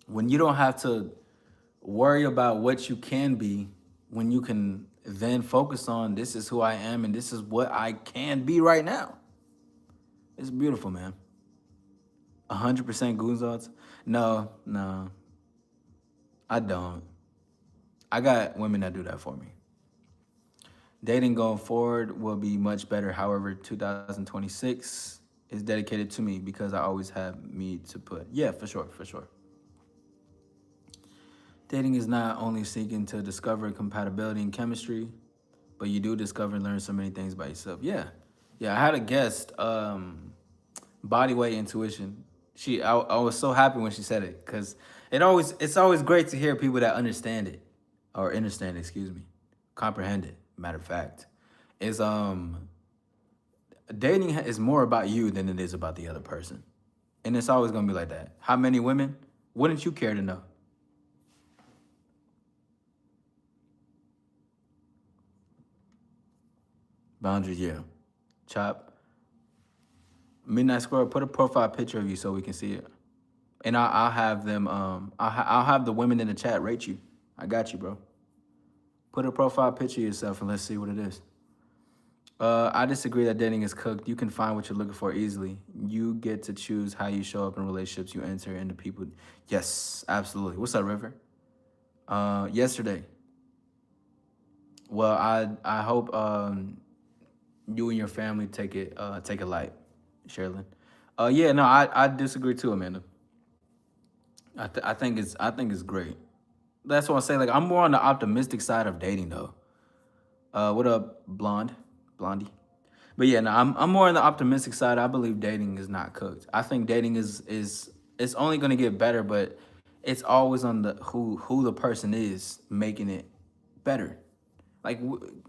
When you don't have to worry about what you can be, when you can then focus on this is who I am and this is what I can be right now. It's beautiful, man. 100% Goonzots? No, no, I don't. I got women that do that for me. Dating going forward will be much better. However, 2026 is dedicated to me because I always have me to put. Yeah, for sure, for sure. Dating is not only seeking to discover compatibility and chemistry, but you do discover and learn so many things by yourself. Yeah. Yeah, I had a guest, body weight intuition. I was so happy when she said it because it's always great to hear people that understand it or understand, excuse me, comprehend it. Matter of fact, is dating is more about you than it is about the other person, and it's always gonna be like that. How many women wouldn't you care to know? Boundaries, yeah. Chop. Midnight Squirrel, put a profile picture of you so we can see it. And I'll have them, I'll have the women in the chat rate you. I got you, bro. Put a profile picture of yourself and let's see what it is. I disagree that dating is cooked. You can find what you're looking for easily. You get to choose how you show up in relationships you enter into people. Yes, absolutely. What's up, River? Yesterday. Well, I hope you and your family take it light, Sherilyn. Yeah, no, I disagree too, Amanda. I think it's great. That's what I say. Like I'm more on the optimistic side of dating though. What up, Blondie? But yeah, no, I'm more on the optimistic side. I believe dating is not cooked. I think dating is it's only gonna get better, but it's always on the who the person is making it better. Like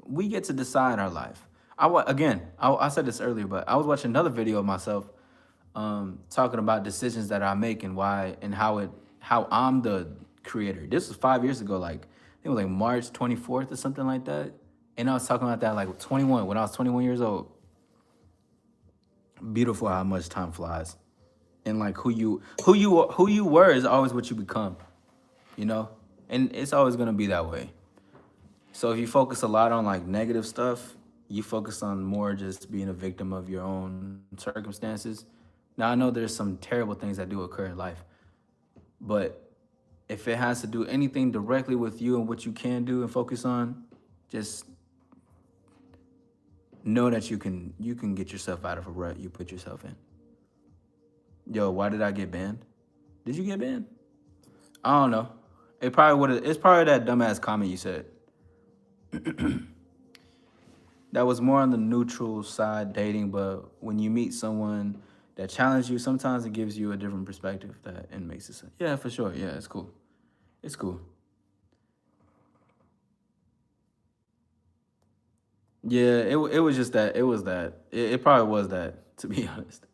we get to decide our life. I said this earlier, but I was watching another video of myself talking about decisions that I make and why and how I'm the creator. This was 5 years ago, like I think it was like March 24th or something like that. And I was talking about that like 21 when I was 21 years old. Beautiful how much time flies, and like who you were is always what you become, you know, and it's always gonna be that way. So if you focus a lot on like negative stuff, you focus on more just being a victim of your own circumstances. Now I know there's some terrible things that do occur in life, but if it has to do anything directly with you and what you can do and focus on, just know that you can get yourself out of a rut you put yourself in. Yo, why did I get banned? Did you get banned? I don't know. It's probably that dumbass comment you said. That was more on the neutral side dating, but when you meet someone that challenges you, sometimes it gives you a different perspective that and makes it sense. Yeah, for sure. Yeah, it's cool. It's cool. Yeah, it was just that. It was that. It probably was that, to be honest.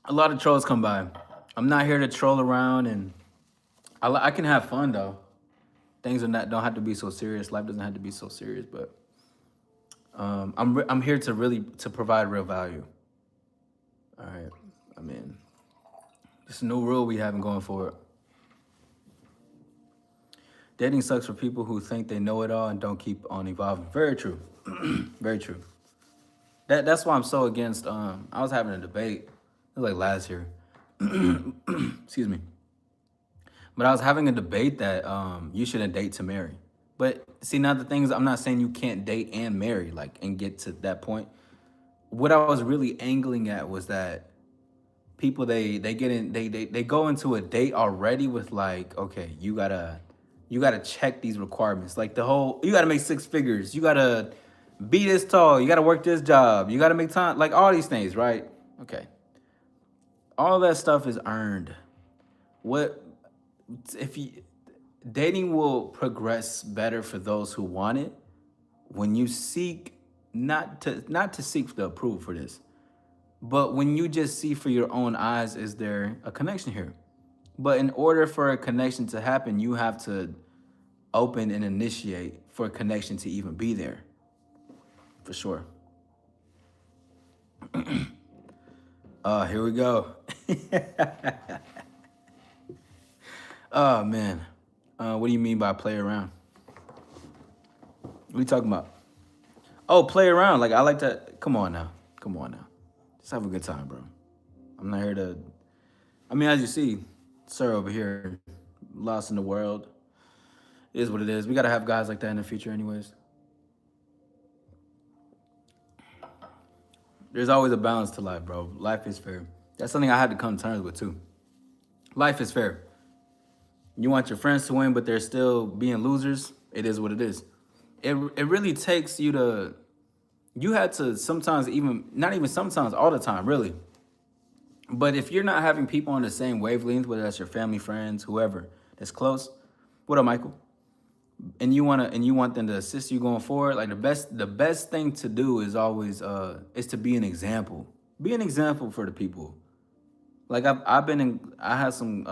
A lot of trolls come by. I'm not here to troll around, and I can have fun though. Things are not don't have to be so serious. Life doesn't have to be so serious, but I'm here to really to provide real value. All right. I mean, it's a new rule we having going forward. Dating sucks for people who think they know it all and don't keep on evolving. Very true. Very true. That's why I'm so against. I was having a debate. It was like last year. Excuse me. But I was having a debate that you shouldn't date to marry. But see, now the thing is, I'm not saying you can't date and marry, like, and get to that point. What I was really angling at was that people they get in they go into a date already with like, okay, you gotta check these requirements, like the whole, you gotta make 6 figures, you gotta be this tall, you gotta work this job, you gotta make time, like all these things, right? Okay, all that stuff is earned. What if you dating will progress better for those who want it when you seek, not to seek the approval for this, but when you just see for your own eyes, is there a connection here? But in order for a connection to happen, you have to open and initiate for a connection to even be there. For sure. Here we go. Oh man. What do you mean by play around? What are you talking about? Oh, play around. Like I like to, come on now. Come on now. Just have a good time, bro. I'm not here to, I mean, as you see, sir over here, lost in the world. It is what it is. We gotta have guys like that in the future anyways. There's always a balance to life, bro. Life is fair. That's something I had to come to terms with too. Life is fair. You want your friends to win, but they're still being losers. It is what it is. It really takes you to, you had to sometimes, even not even sometimes, all the time, really. But if you're not having people on the same wavelength, whether that's your family, friends, whoever that's close, what up, Michael? And you want them to assist you going forward, like the best thing to do is always is to be an example. Be an example for the people. Like I've been in, I had some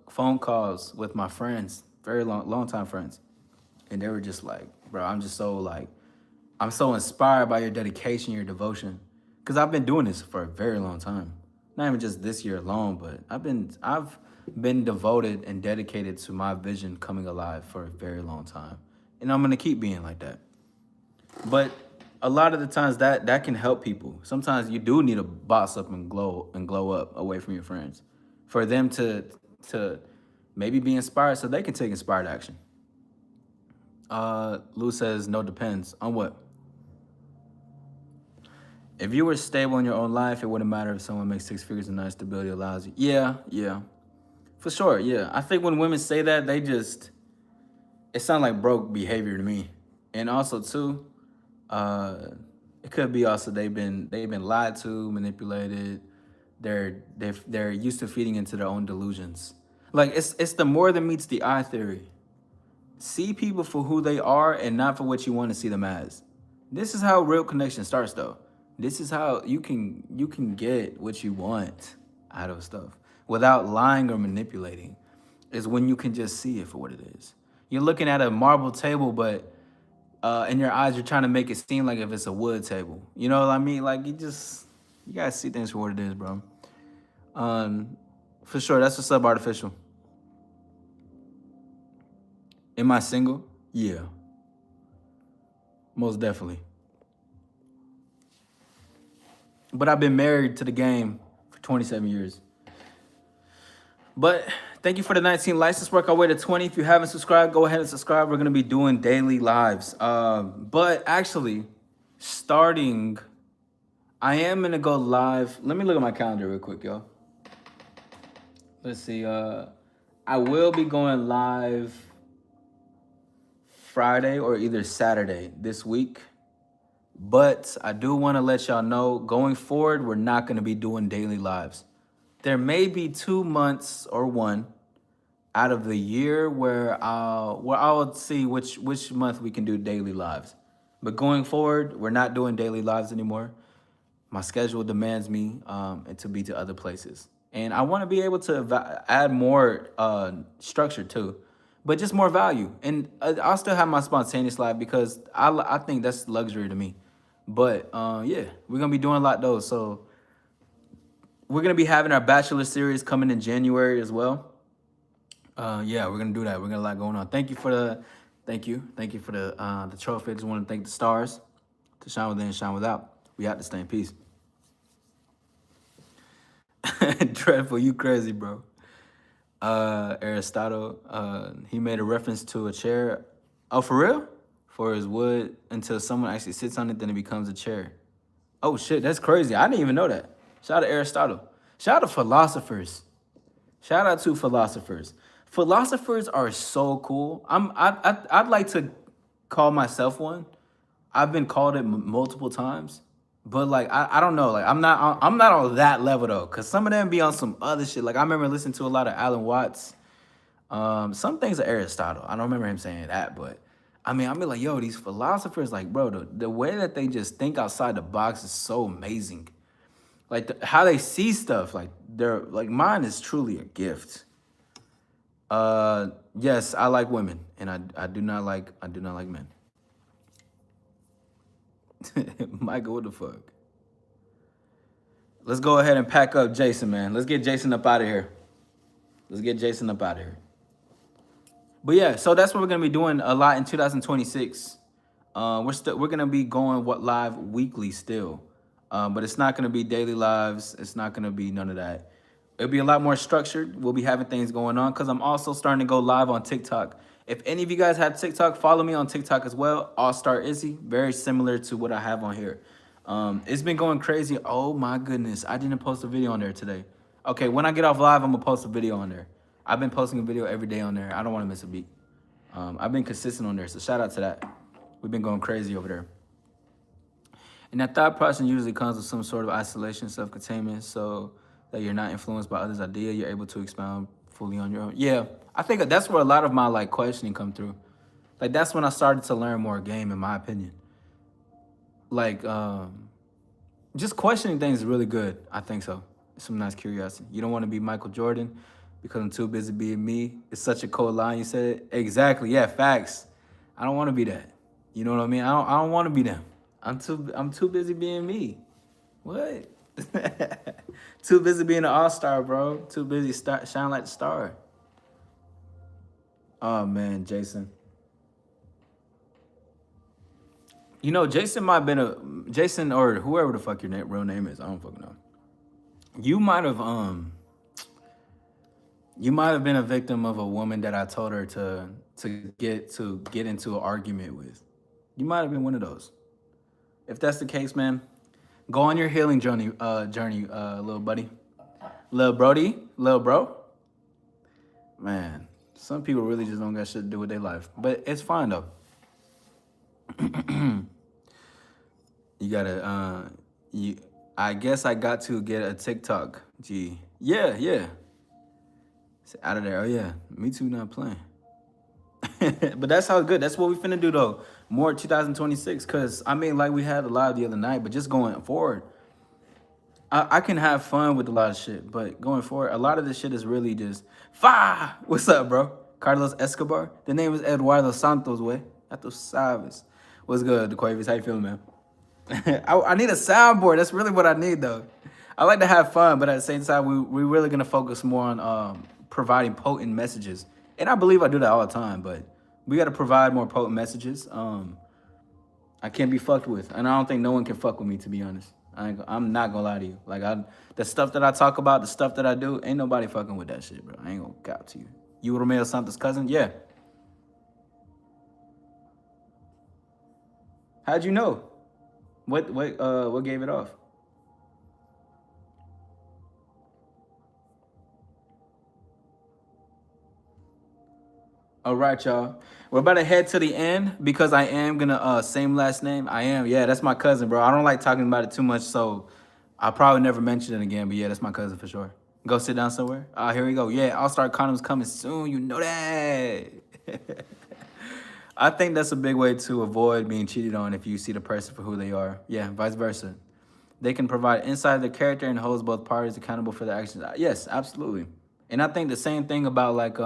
phone calls with my friends, very long time friends, and they were just like, bro, I'm just so like, I'm so inspired by your dedication, your devotion, because I've been doing this for a very long time. Not even just this year alone, but I've been devoted and dedicated to my vision coming alive for a very long time, and I'm gonna keep being like that. But a lot of the times that can help people. Sometimes you do need to boss up and glow up away from your friends, for them to maybe be inspired so they can take inspired action. Lou says no, depends on what. If you were stable in your own life, it wouldn't matter if someone makes 6 figures and not stability allows you. Yeah, yeah, for sure. Yeah, I think when women say that, they just, it sounds like broke behavior to me. And also too, uh, it could be also they've been lied to, manipulated. They're used to feeding into their own delusions. Like it's the more than meets the eye theory. See people for who they are and not for what you want to see them as. This is how real connection starts though. This is how you can get what you want out of stuff without lying or manipulating. Is when you can just see it for what it is. You're looking at a marble table, but in your eyes you're trying to make it seem like if it's a wood table. You know what I mean? Like you gotta see things for what it is, bro. Um, for sure, that's what's up, artificial. Am I single? Yeah, most definitely. But I've been married to the game for 27 years. But thank you for the 19 license. Work our way to 20. If you haven't subscribed, go ahead and subscribe. We're gonna be doing daily lives. But actually, starting, I am gonna go live. Let me look at my calendar real quick, y'all. Let's see. I will be going live Friday or either Saturday this week. But I do want to let y'all know, going forward, we're not going to be doing daily lives. There may be 2 months or one out of the year where I'll see which month we can do daily lives. But going forward, we're not doing daily lives anymore. My schedule demands me and to be to other places, and I want to be able to add more structure too, but just more value. And I'll still have my spontaneous life because I think that's luxury to me. But yeah, we're gonna be doing a lot of those. So we're gonna be having our bachelor series coming in January as well. Yeah, we're gonna do that. We're gonna a lot going on. Thank you for the trophy. I just want to thank the stars to shine within, shine without. We have to stay in peace. Dreadful, you crazy, bro. Aristotle, he made a reference to a chair. Oh, for real? For his wood until someone actually sits on it, then it becomes a chair. Oh shit, that's crazy. I didn't even know that. Shout out to Aristotle. Shout out to philosophers. Shout out to philosophers. Philosophers are so cool. I'd like to call myself one. I've been called it multiple times, but like I don't know. Like I'm not on that level though, cause some of them be on some other shit. Like I remember listening to a lot of Alan Watts. Some things are Aristotle. I don't remember him saying that, but I mean, I mean like, yo, these philosophers, like, bro, the way that they just think outside the box is so amazing. Like how they see stuff, like they're like mine is truly a gift. Yes, I like women, and I do not like men. Michael, what the fuck? Let's go ahead and pack up Jason, man. Let's get Jason up out of here. Let's get Jason up out of here. But yeah, so that's what we're gonna be doing a lot in 2026. We're gonna be going live weekly still, but it's not gonna be daily lives. It's not gonna be none of that. It'll be a lot more structured. We'll be having things going on because I'm also starting to go live on TikTok. If any of you guys have TikTok, follow me on TikTok as well. All Star Izzy, very similar to what I have on here. It's been going crazy. Oh my goodness, I didn't post a video on there today. Okay, when I get off live, I'm gonna post a video on there. I've been posting a video every day on there. I don't want to miss a beat. I've been consistent on there, so shout out to that. We've been going crazy over there. And that thought process usually comes with some sort of isolation, self-containment, so that you're not influenced by others' idea. You're able to expound fully on your own. Yeah, I think that's where a lot of my like questioning come through. Like that's when I started to learn more game, in my opinion. Like just questioning things is really good. I think so. It's some nice curiosity. You don't want to be Michael Jordan because I'm too busy being me. It's such a cold line. You said it exactly. Yeah, facts. I don't want to be that. You know what I mean? I don't want to be them. I'm too busy being me. What? Too busy being an all-star, bro. Too busy shine like the star. Oh man, Jason. You know, Jason might have been Jason or whoever the fuck your real name is. I don't fucking know. You might have been a victim of a woman that I told her to get into an argument with. You might have been one of those. If that's the case, man, go on your healing journey, little buddy. Little Brody, little bro. Man, some people really just don't got shit to do with their life. But it's fine though. You gotta I guess I got to get a TikTok. Gee. Yeah. It's out of there. Oh yeah. Me too, not playing. But that's how good. That's what we finna do though. More 2026. Cause I mean, like we had a live the other night, but just going forward, I can have fun with a lot of shit, but going forward, a lot of this shit is really just fire. What's up, bro? Carlos Escobar. The name is Eduardo Santos, way. Atos Saves. What's good, the Quavies? How you feeling, man? I need a soundboard. That's really what I need, though. I like to have fun, but at the same time, we're really gonna focus more on providing potent messages, and I believe I do that all the time. But we got to provide more potent messages. I can't be fucked with, and I don't think no one can fuck with me, to be honest. I'm not gonna lie to you. Like the stuff that I talk about, the stuff that I do, ain't nobody fucking with that shit, bro. I ain't gonna cop to you. You Romeo Santos' cousin? Yeah. How'd you know? What gave it off? All right, y'all. We're about to head to the end because I am gonna same last name. I am. Yeah, that's my cousin, bro. I don't like talking about it too much, so I'll probably never mention it again. But yeah, that's my cousin for sure. Go sit down somewhere. Here we go. Yeah, All-Star Condoms coming soon. You know that. I think that's a big way to avoid being cheated on if you see the person for who they are. Yeah, vice versa. They can provide insight of the character and holds both parties accountable for their actions. Yes, absolutely. And I think the same thing about like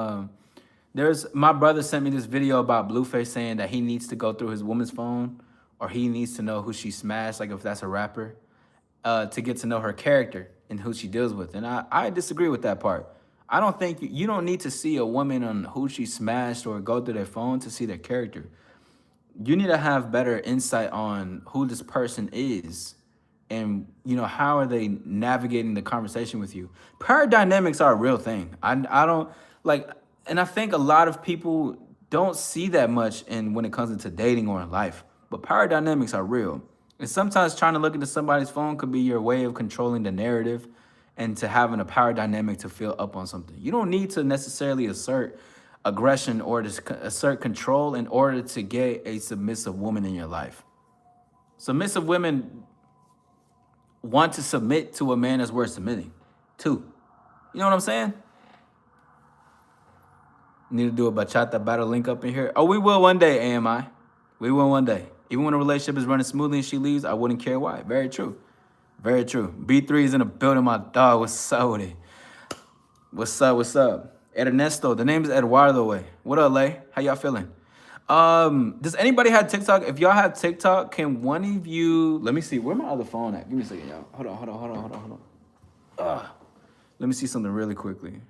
there's my brother sent me this video about Blueface saying that he needs to go through his woman's phone or he needs to know who she smashed, like if that's a rapper, to get to know her character and who she deals with. And I disagree with that part. I don't think you don't need to see a woman on who she smashed or go through their phone to see their character. You need to have better insight on who this person is and how are they navigating the conversation with you. Power dynamics are a real thing. I don't like, and I think a lot of people don't see that much in when it comes into dating or in life, but power dynamics are real. And sometimes trying to look into somebody's phone could be your way of controlling the narrative and to having a power dynamic to feel up on something. You don't need to necessarily assert aggression or to assert control in order to get a submissive woman in your life. Submissive women want to submit to a man that's worth submitting to. You know what I'm saying? Need to do a bachata battle link up in here. Oh, we will one day, AMI. We will one day. Even when a relationship is running smoothly and she leaves, I wouldn't care why. Very true. Very true. B3 is in the building, my dog. What's up with it? What's up? What's up? Ernesto. The name is Eduardo way. What up, Lay? How y'all feeling? Does anybody have TikTok? If y'all have TikTok, can one of you... Let me see. Where my other phone at? Give me a second, y'all. Hold on. Let me see something really quickly.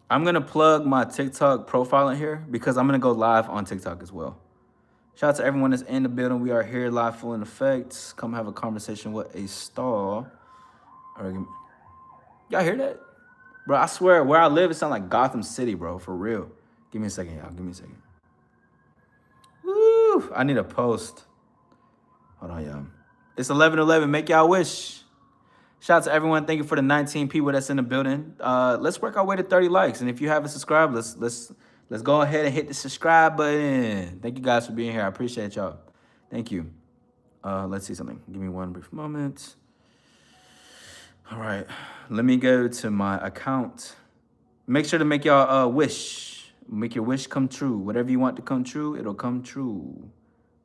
I'm going to plug my TikTok profile in here because I'm going to go live on TikTok as well. Shout out to everyone that's in the building. We are here live, full in effect. Come have a conversation with a star. Y'all hear that? Bro, I swear, where I live, it sounds like Gotham City, bro, for real. Give me a second, y'all. Give me a second. Woo! I need a post. Hold on, y'all. It's 11:11. Make y'all wish. Shout out to everyone. Thank you for the 19 people that's in the building. Let's work our way to 30 likes. And if you haven't subscribed, let's go ahead and hit the subscribe button. Thank you guys for being here. I appreciate y'all. Thank you. Let's see something. Give me one brief moment. All right. Let me go to my account. Make sure to make y'all wish. Make your wish come true. Whatever you want to come true, it'll come true.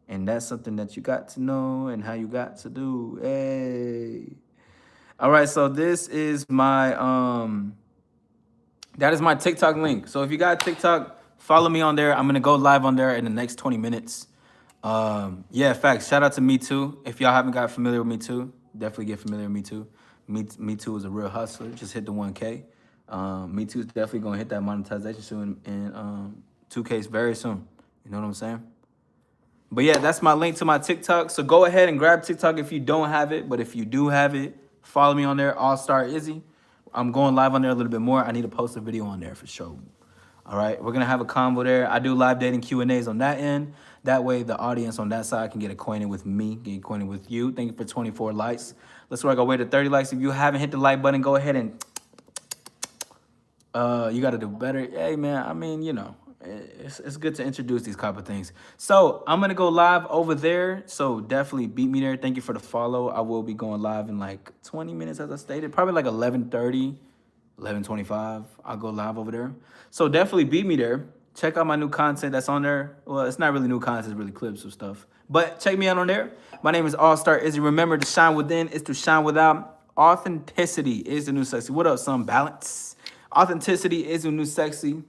And that's something that you got to know and how you got to do. Hey. All right, so this is my that is my TikTok link. So if you got TikTok, follow me on there. I'm gonna go live on there in the next 20 minutes. Yeah, facts. Shout out to Me Too. If y'all haven't got familiar with Me Too, definitely get familiar with Me Too. Me Too is a real hustler. Just hit the 1K. Me Too is definitely gonna hit that monetization soon in 2Ks very soon. You know what I'm saying? But yeah, that's my link to my TikTok. So go ahead and grab TikTok if you don't have it. But if you do have it, follow me on there, All Star Izzy. I'm going live on there a little bit more. I need to post a video on there for sure. All right, we're gonna have a convo there. I do live dating Q&As on that end. That way the audience on that side can get acquainted with me, get acquainted with you. Thank you for 24 likes. Let's work our way to 30 likes. If you haven't hit the like button, go ahead and you gotta do better. Hey man, I mean, it's good to introduce these type of things. So I'm gonna go live over there. So definitely beat me there. Thank you for the follow. I will be going live in like 20 minutes, as I stated, probably like 11:30, 11:25. I'll go live over there. So definitely beat me there. Check out my new content that's on there. Well, it's not really new content, it's really clips of stuff. But check me out on there. My name is All Star Izzy. Remember, to shine within is to shine without. Authenticity is the new sexy. What up, son? Balance. Authenticity is the new sexy.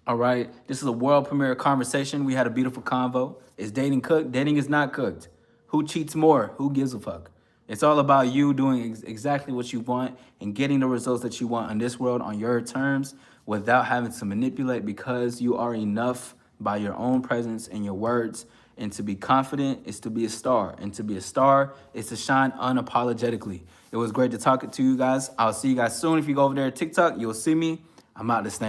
All right, this is a world premiere conversation. We had a beautiful convo. Is dating cooked? Dating is not cooked. Who cheats more? Who gives a fuck? It's all about you doing exactly what you want and getting the results that you want in this world on your terms without having to manipulate, because you are enough by your own presence and your words. And to be confident is to be a star. And to be a star is to shine unapologetically. It was great to talk to you guys. I'll see you guys soon. If you go over there to TikTok, you'll see me. I'm out this thing.